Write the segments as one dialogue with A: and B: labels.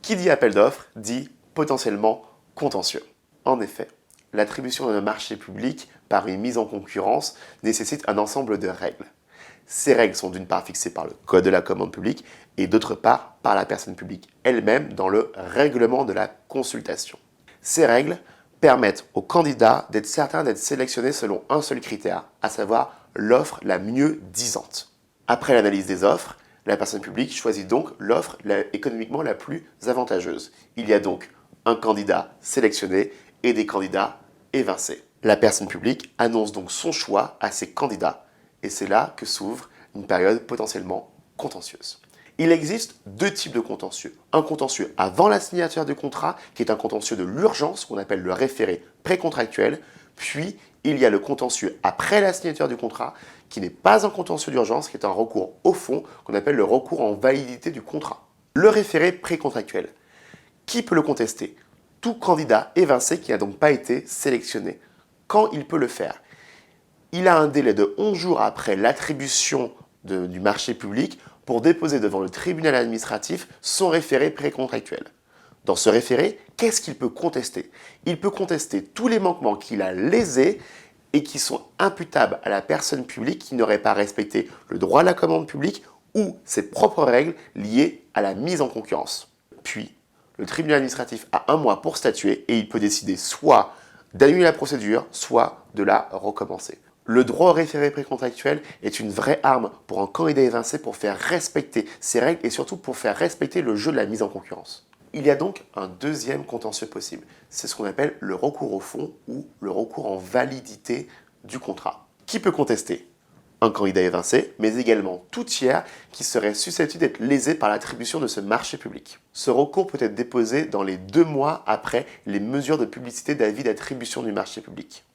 A: Qui dit appel d'offres dit potentiellement contentieux. En effet, l'attribution d'un marché public par une mise en concurrence nécessite un ensemble de règles. Ces règles sont d'une part fixées par le Code de la commande publique et d'autre part par la personne publique elle-même dans le règlement de la consultation. Ces règles permettent aux candidats d'être certains d'être sélectionnés selon un seul critère, à savoir l'offre la mieux disante. Après l'analyse des offres, la personne publique choisit donc l'offre économiquement la plus avantageuse. Il y a donc un candidat sélectionné et des candidats évincés. La personne publique annonce donc son choix à ses candidats et c'est là que s'ouvre une période potentiellement contentieuse. Il existe deux types de contentieux. Un contentieux avant la signature du contrat, qui est un contentieux de l'urgence, qu'on appelle le référé précontractuel. Puis, il y a le contentieux après la signature du contrat, qui n'est pas un contentieux d'urgence, qui est un recours au fond, qu'on appelle le recours en validité du contrat. Le référé précontractuel. Qui peut le contester? Tout candidat évincé qui n'a donc pas été sélectionné. Quand il peut le faire? Il a un délai de 11 jours après l'attribution du marché public pour déposer devant le tribunal administratif son référé précontractuel. Dans ce référé, qu'est-ce qu'il peut contester? Il peut contester tous les manquements qu'il a lésés et qui sont imputables à la personne publique qui n'aurait pas respecté le droit à la commande publique ou ses propres règles liées à la mise en concurrence. Puis, le tribunal administratif a 1 mois pour statuer et il peut décider soit d'annuler la procédure, soit de la recommencer. Le droit au référé précontractuel est une vraie arme pour un candidat évincé pour faire respecter ses règles et surtout pour faire respecter le jeu de la mise en concurrence. Il y a donc un deuxième contentieux possible. C'est ce qu'on appelle le recours au fond ou le recours en validité du contrat. Qui peut contester? Un candidat évincé, mais également tout tiers qui serait susceptible d'être lésé par l'attribution de ce marché public. Ce recours peut être déposé dans les 2 mois après les mesures de publicité d'avis d'attribution du marché public.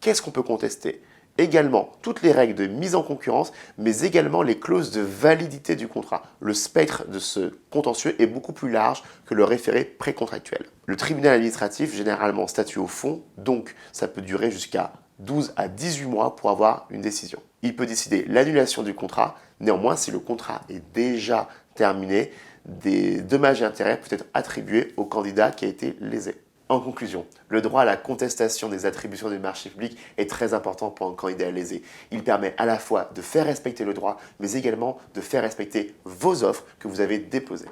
A: Qu'est-ce qu'on peut contester? Également, toutes les règles de mise en concurrence, mais également les clauses de validité du contrat. Le spectre de ce contentieux est beaucoup plus large que le référé précontractuel. Le tribunal administratif généralement statue au fond, donc ça peut durer jusqu'à 12 à 18 mois pour avoir une décision. Il peut décider l'annulation du contrat, néanmoins si le contrat est déjà terminé, des dommages et intérêts peuvent être attribués au candidat qui a été lésé. En conclusion, le droit à la contestation des attributions du marché public est très important pour un candidat lésé. Il permet à la fois de faire respecter le droit, mais également de faire respecter vos offres que vous avez déposées.